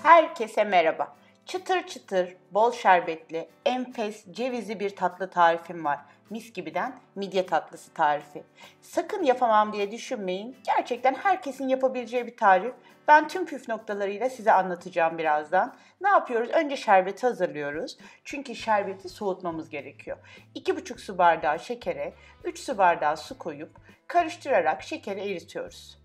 Herkese merhaba. Çıtır çıtır, bol şerbetli, enfes, cevizli bir tatlı tarifim var. Mis gibiden midye tatlısı tarifi. Sakın yapamam diye düşünmeyin. Gerçekten herkesin yapabileceği bir tarif. Ben tüm püf noktalarıyla size anlatacağım birazdan. Ne yapıyoruz? Önce şerbeti hazırlıyoruz. Çünkü şerbeti soğutmamız gerekiyor. 2,5 su bardağı şekere 3 su bardağı su koyup karıştırarak şekeri eritiyoruz.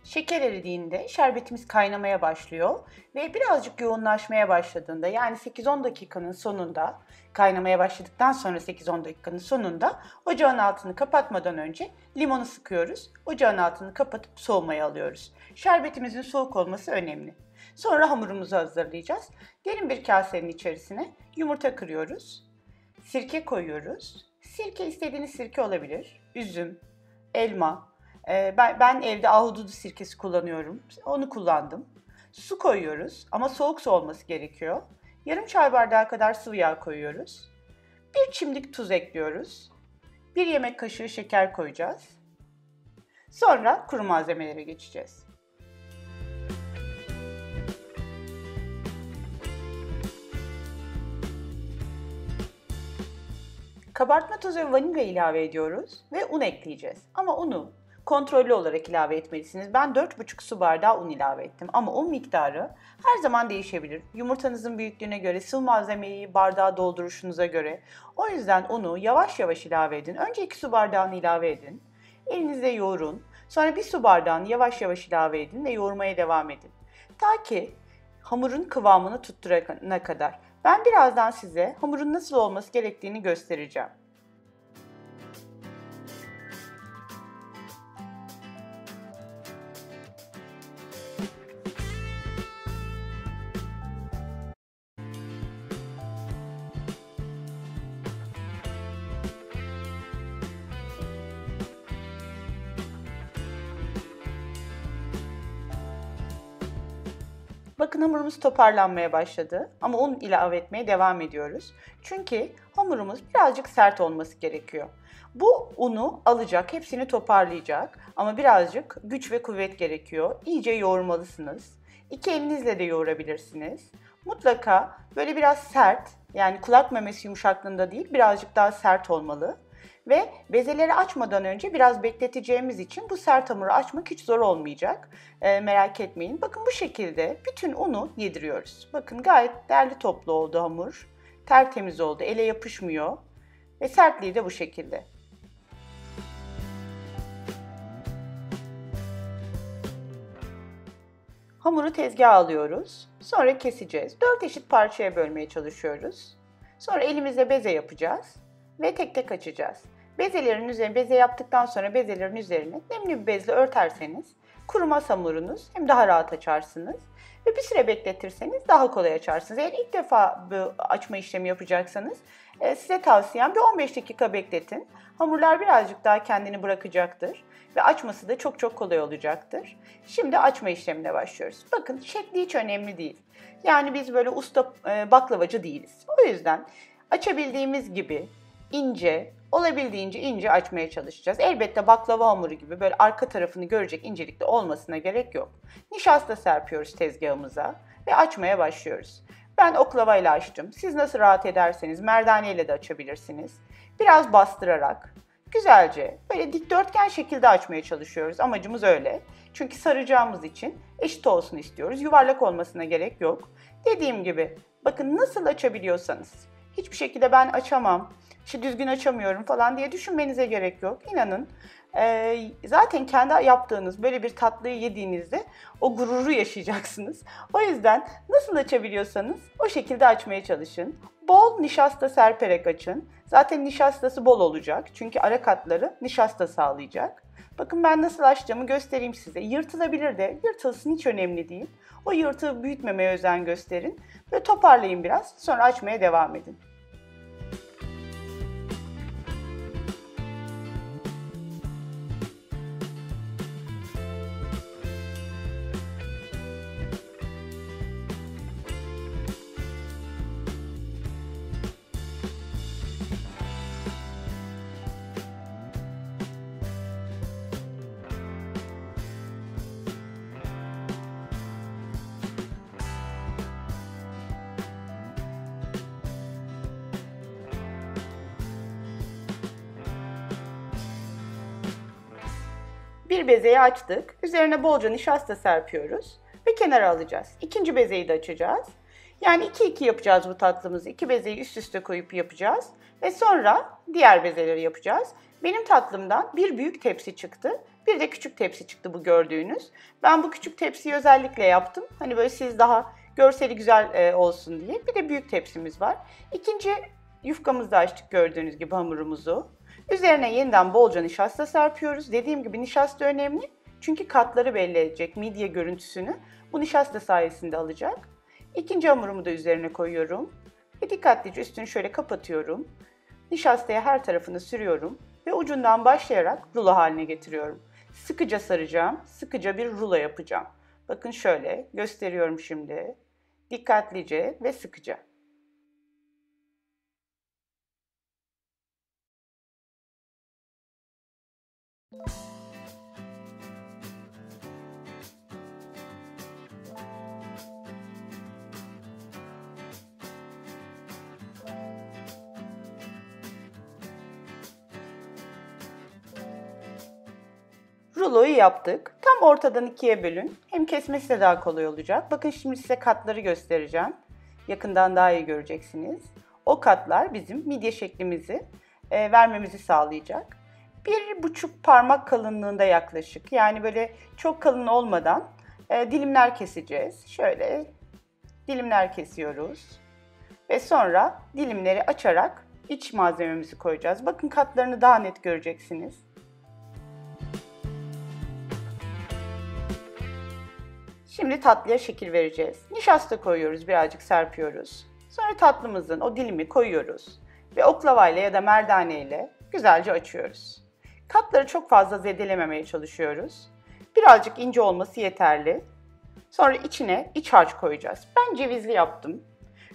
Şeker eridiğinde şerbetimiz kaynamaya başlıyor ve birazcık yoğunlaşmaya başladığında yani 8-10 dakikanın sonunda kaynamaya başladıktan sonra 8-10 dakikanın sonunda ocağın altını kapatmadan önce limonu sıkıyoruz. Ocağın altını kapatıp soğumaya alıyoruz. Şerbetimizin soğuk olması önemli. Sonra hamurumuzu hazırlayacağız. Derin bir kasenin içerisine yumurta kırıyoruz. Sirke koyuyoruz. Sirke istediğiniz sirke olabilir. Üzüm, elma. Ben evde ahududu sirkesi kullanıyorum. Onu kullandım. Su koyuyoruz ama soğuk su olması gerekiyor. Yarım çay bardağı kadar sıvı yağ koyuyoruz. Bir çimdik tuz ekliyoruz. Bir yemek kaşığı şeker koyacağız. Sonra kuru malzemelere geçeceğiz. Kabartma tozu ve vanilya ilave ediyoruz ve un ekleyeceğiz. Ama unu kontrollü olarak ilave etmelisiniz. Ben 4,5 su bardağı un ilave ettim ama un miktarı her zaman değişebilir. Yumurtanızın büyüklüğüne göre, sıvı malzemeyi bardağa dolduruşunuza göre. O yüzden unu yavaş yavaş ilave edin. Önce 2 su bardağını ilave edin. Elinizle yoğurun. Sonra 1 su bardağını yavaş yavaş ilave edin ve yoğurmaya devam edin. Ta ki hamurun kıvamını tutturana kadar. Ben birazdan size hamurun nasıl olması gerektiğini göstereceğim. Bakın hamurumuz toparlanmaya başladı ama un ilave etmeye devam ediyoruz. Çünkü hamurumuz birazcık sert olması gerekiyor. Bu unu alacak, hepsini toparlayacak ama birazcık güç ve kuvvet gerekiyor. İyice yoğurmalısınız. İki elinizle de yoğurabilirsiniz. Mutlaka böyle biraz sert, yani kulak memesi yumuşaklığında değil, birazcık daha sert olmalı. Ve bezeleri açmadan önce biraz bekleteceğimiz için bu sert hamuru açmak hiç zor olmayacak. Merak etmeyin. Bakın bu şekilde bütün unu yediriyoruz. Bakın gayet derli toplu oldu hamur. Tertemiz oldu. Ele yapışmıyor. Ve sertliği de bu şekilde. Hamuru tezgaha alıyoruz. Sonra keseceğiz. 4 eşit parçaya bölmeye çalışıyoruz. Sonra elimizle beze yapacağız ve tek tek açacağız. Beze yaptıktan sonra bezelerin üzerine nemli bir bezle örterseniz kurumaz hamurunuz hem daha rahat açarsınız ve bir süre bekletirseniz daha kolay açarsınız. Eğer ilk defa bu açma işlemi yapacaksanız size tavsiyem bir 15 dakika bekletin. Hamurlar birazcık daha kendini bırakacaktır ve açması da çok kolay olacaktır. Şimdi açma işlemine başlıyoruz. Bakın şekli hiç önemli değil. Yani biz böyle usta baklavacı değiliz. O yüzden açabildiğimiz gibi ince, olabildiğince ince açmaya çalışacağız. Elbette baklava hamuru gibi böyle arka tarafını görecek incelikte olmasına gerek yok. Nişasta serpiyoruz tezgahımıza ve açmaya başlıyoruz. Ben oklavayla açtım. Siz nasıl rahat ederseniz merdaneyle de açabilirsiniz. Biraz bastırarak güzelce böyle dikdörtgen şekilde açmaya çalışıyoruz. Amacımız öyle. Çünkü saracağımız için eşit olsun istiyoruz. Yuvarlak olmasına gerek yok. Dediğim gibi bakın nasıl açabiliyorsanız. Hiçbir şekilde ben açamam, işte düzgün açamıyorum falan diye düşünmenize gerek yok. İnanın zaten kendi yaptığınız böyle bir tatlıyı yediğinizde o gururu yaşayacaksınız. O yüzden nasıl açabiliyorsanız o şekilde açmaya çalışın. Bol nişasta serperek açın. Zaten nişastası bol olacak. Çünkü ara katları nişasta sağlayacak. Bakın ben nasıl açtığımı göstereyim size. Yırtılabilir de, yırtılsın hiç önemli değil. O yırtığı büyütmemeye özen gösterin. Ve toparlayın biraz, sonra açmaya devam edin. Bir bezeyi açtık. Üzerine bolca nişasta serpiyoruz ve kenara alacağız. İkinci bezeyi de açacağız. Yani 2-2 yapacağız bu tatlımızı. 2 bezeyi üst üste koyup yapacağız. Ve sonra diğer bezeleri yapacağız. Benim tatlımdan bir büyük tepsi çıktı. Bir de küçük tepsi çıktı bu gördüğünüz. Ben bu küçük tepsiyi özellikle yaptım. Hani böyle siz daha görseli güzel olsun diye. Bir de büyük tepsimiz var. İkinci yufkamızı da açtık gördüğünüz gibi hamurumuzu. Üzerine yeniden bolca nişasta serpiyoruz. Dediğim gibi nişasta önemli. Çünkü katları belli edecek, midye görüntüsünü bu nişasta sayesinde alacak. İkinci hamurumu da üzerine koyuyorum. Ve dikkatlice üstünü şöyle kapatıyorum. Nişastaya her tarafını sürüyorum ve ucundan başlayarak rulo haline getiriyorum. Sıkıca saracağım, sıkıca bir rulo yapacağım. Bakın şöyle gösteriyorum şimdi. Dikkatlice ve sıkıca. Ruloyu yaptık. Tam ortadan ikiye bölün. Hem kesmesi de daha kolay olacak. Bakın şimdi size katları göstereceğim. Yakından daha iyi göreceksiniz. O katlar bizim midye şeklimizi vermemizi sağlayacak. 1,5 parmak kalınlığında yaklaşık. Yani böyle çok kalın olmadan dilimler keseceğiz. Şöyle dilimler kesiyoruz. Ve sonra dilimleri açarak iç malzememizi koyacağız. Bakın katlarını daha net göreceksiniz. Şimdi tatlıya şekil vereceğiz. Nişasta koyuyoruz, birazcık serpiyoruz. Sonra tatlımızın o dilimi koyuyoruz ve oklavayla ya da merdaneyle güzelce açıyoruz. Katları çok fazla zedelememeye çalışıyoruz. Birazcık ince olması yeterli. Sonra içine iç harç koyacağız. Ben cevizli yaptım.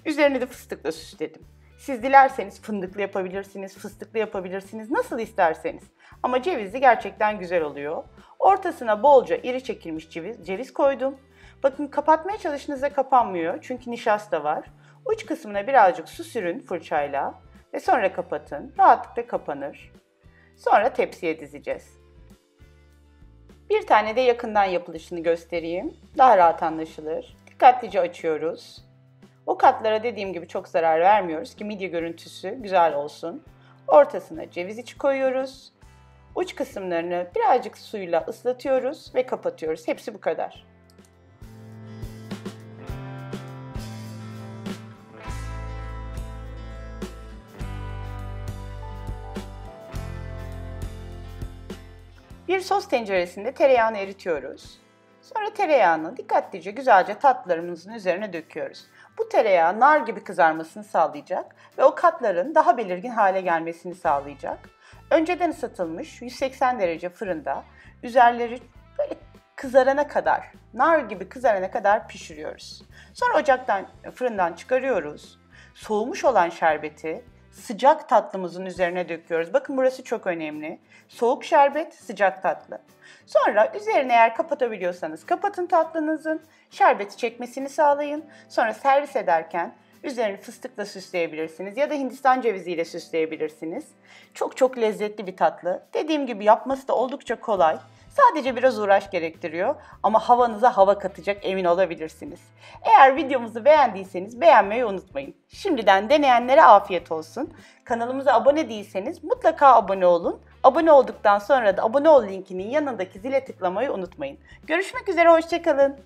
Üzerine de fıstıkla süsledim. Siz dilerseniz fındıklı yapabilirsiniz, fıstıklı yapabilirsiniz, nasıl isterseniz. Ama cevizli gerçekten güzel oluyor. Ortasına bolca iri çekilmiş ceviz koydum. Bakın kapatmaya çalıştığınızda kapanmıyor çünkü nişasta var. Uç kısmına birazcık su sürün fırçayla ve sonra kapatın. Rahatlıkla kapanır. Sonra tepsiye dizeceğiz. Bir tane de yakından yapılışını göstereyim. Daha rahat anlaşılır. Dikkatlice açıyoruz. O katlara dediğim gibi çok zarar vermiyoruz ki midye görüntüsü güzel olsun. Ortasına ceviz içi koyuyoruz. Uç kısımlarını birazcık suyla ıslatıyoruz ve kapatıyoruz. Hepsi bu kadar. Bir sos tenceresinde tereyağını eritiyoruz. Sonra tereyağını dikkatlice güzelce tatlılarımızın üzerine döküyoruz. Bu tereyağı nar gibi kızarmasını sağlayacak ve o katların daha belirgin hale gelmesini sağlayacak. Önceden ısıtılmış 180 derece fırında üzerleri böyle kızarana kadar, nar gibi kızarana kadar pişiriyoruz. Sonra fırından çıkarıyoruz. Soğumuş olan şerbeti sıcak tatlımızın üzerine döküyoruz. Bakın burası çok önemli. Soğuk şerbet, sıcak tatlı. Sonra üzerine eğer kapatabiliyorsanız kapatın tatlınızın. Şerbeti çekmesini sağlayın. Sonra servis ederken üzerini fıstıkla süsleyebilirsiniz ya da Hindistan ceviziyle süsleyebilirsiniz. Çok çok lezzetli bir tatlı. Dediğim gibi yapması da oldukça kolay. Sadece biraz uğraş gerektiriyor ama havanıza hava katacak emin olabilirsiniz. Eğer videomuzu beğendiyseniz beğenmeyi unutmayın. Şimdiden deneyenlere afiyet olsun. Kanalımıza abone değilseniz mutlaka abone olun. Abone olduktan sonra da abone ol linkinin yanındaki zile tıklamayı unutmayın. Görüşmek üzere, hoşça kalın.